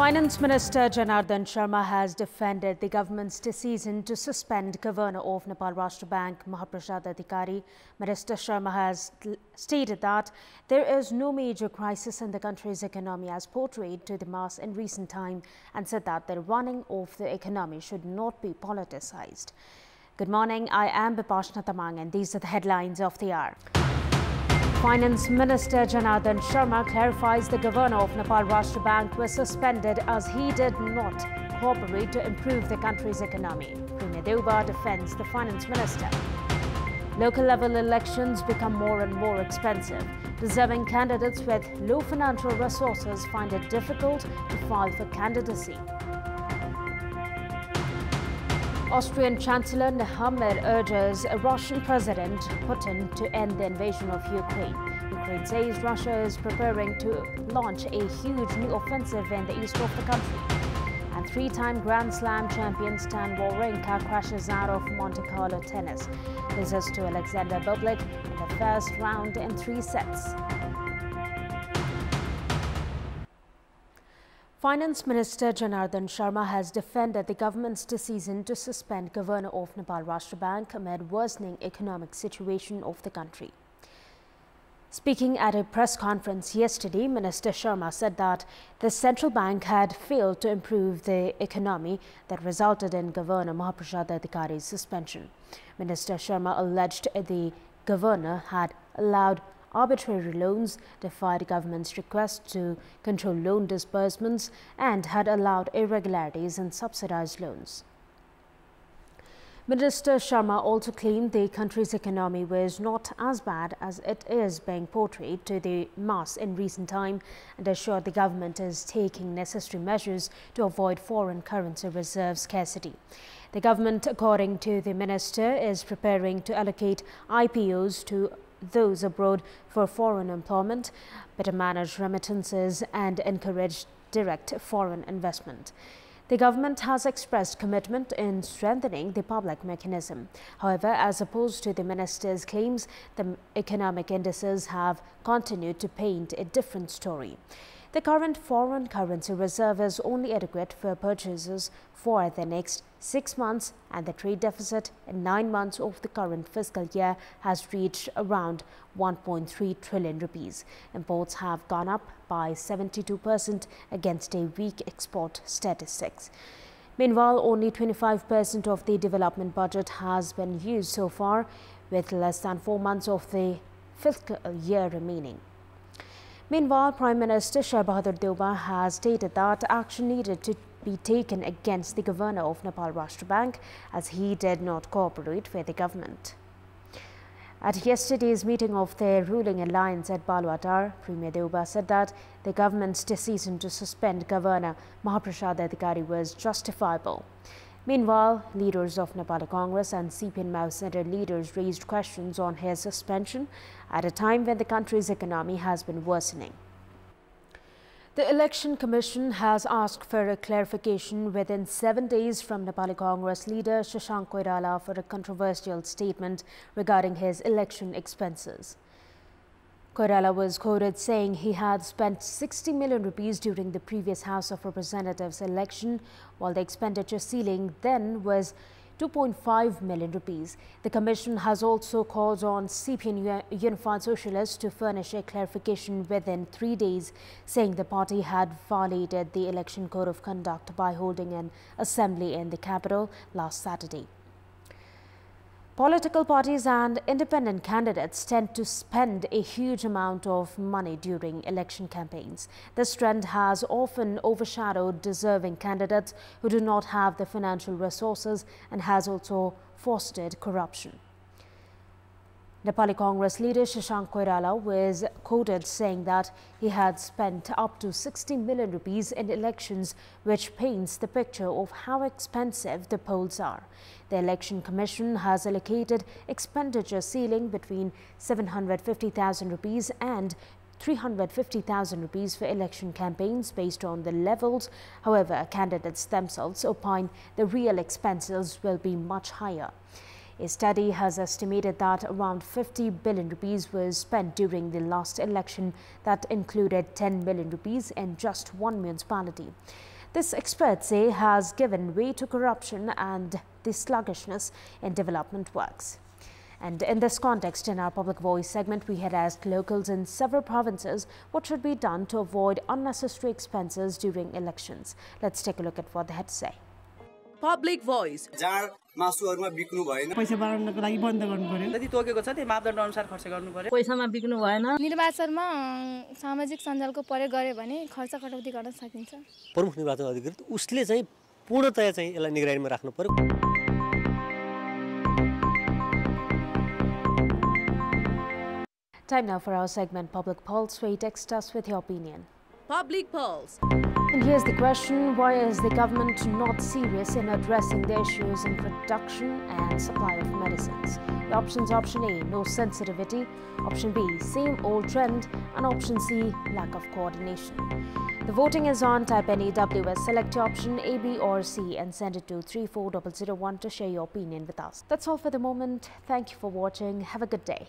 Finance Minister Janardhan Sharma has defended the government's decision to suspend Governor of Nepal Rashtra Bank Mahaprasad Adhikari. Minister Sharma has stated that there is no major crisis in the country's economy as portrayed to the mass in recent time and said that the running of the economy should not be politicized. Good morning, I am Bipashna Tamang and these are the headlines of the hour. Finance Minister Janardhan Sharma clarifies the Governor of Nepal Rashtra Bank was suspended as he did not cooperate to improve the country's economy. Premier Deuba defends the Finance Minister. Local level elections become more and more expensive. Deserving candidates with low financial resources find it difficult to file for candidacy. Austrian Chancellor Nehammer urges Russian President Putin to end the invasion of Ukraine. Ukraine says Russia is preparing to launch a huge new offensive in the east of the country. And three-time Grand Slam champion Stan Wawrinka crashes out of Monte Carlo tennis. Loses to Alexander Bublik in the first round in 3 sets. Finance Minister Janardhan Sharma has defended the government's decision to suspend Governor of Nepal Rashtra Bank amid worsening economic situation of the country. Speaking at a press conference yesterday, Minister Sharma said that the central bank had failed to improve the economy that resulted in Governor Mahaprasad Adhikari's suspension. Minister Sharma alleged the governor had allowed arbitrary loans, defied government's request to control loan disbursements, and had allowed irregularities in subsidized loans. Minister Sharma also claimed the country's economy was not as bad as it is being portrayed to the mass in recent time and assured the government is taking necessary measures to avoid foreign currency reserve scarcity. The government, according to the minister, is preparing to allocate IPOs to those abroad for foreign employment, better manage remittances and encourage direct foreign investment. The government has expressed commitment in strengthening the public mechanism. However, as opposed to the minister's claims, the economic indices have continued to paint a different story. The current foreign currency reserve is only adequate for purchases for the next 6 months, and the trade deficit in 9 months of the current fiscal year has reached around 1.3 trillion rupees. Imports have gone up by 72% against a weak export statistics. Meanwhile, only 25% of the development budget has been used so far, with less than 4 months of the fiscal year remaining. Meanwhile, Prime Minister Shri Bahadur Deuba has stated that action needed to be taken against the Governor of Nepal Rashtra Bank as he did not cooperate with the government. At yesterday's meeting of the ruling alliance at Baluatar, Premier Deuba said that the government's decision to suspend Governor Mahaprasad Adhikari was justifiable. Meanwhile, leaders of Nepali Congress and CPN Mao Center leaders raised questions on his suspension at a time when the country's economy has been worsening. The Election Commission has asked for a clarification within 7 days from Nepali Congress leader Shashank Koirala for a controversial statement regarding his election expenses. Koirala was quoted saying he had spent 60 million rupees during the previous House of Representatives election, while the expenditure ceiling then was 2.5 million rupees. The Commission has also called on CPN Unified Socialists to furnish a clarification within 3 days, saying the party had violated the Election Code of Conduct by holding an assembly in the capital last Saturday. Political parties and independent candidates tend to spend a huge amount of money during election campaigns. This trend has often overshadowed deserving candidates who do not have the financial resources and has also fostered corruption. Nepali Congress leader Shashank Koirala was quoted saying that he had spent up to 60 million rupees in elections, which paints the picture of how expensive the polls are. The Election Commission has allocated expenditure ceiling between 750,000 rupees and 350,000 rupees for election campaigns based on the levels. However, candidates themselves opine the real expenses will be much higher. A study has estimated that around 50 billion rupees was spent during the last election that included 10 billion rupees in just one municipality. This, experts say, has given way to corruption and the sluggishness in development works. And in this context, in our Public Voice segment, we had asked locals in several provinces what should be done to avoid unnecessary expenses during elections. Let's take a look at what they had to say. Public Voice. मासुहरुमा बिक्नु भएन पैसा बाँड्नको लागि बन्द गर्नु पर्यो जति तोकेको छ त्यही मापदण्ड अनुसार खर्च गर्नु पर्यो पैसामा बिक्नु भएन निर्वाचनमा सामाजिक सञ्जालको प्रयोग गरे भने खर्च कटौती गर्न सकिन्छ प्रमुख निर्वाचन अधिकारी उसले चाहिँ पूर्णतया चाहिँ यसलाई निगरानीमा राख्नु पर्यो Time now for our segment Public Pulse, where you text us with your opinion. Public Pulse. And here's the question: why is the government not serious in addressing the issues in production and supply of medicines? The options: option A, no sensitivity; option B, same old trend; and option C, lack of coordination. The voting is on. Type any WS, select your option A, B or C and send it to 34001 to share your opinion with us. That's all for the moment. Thank you for watching. Have a good day.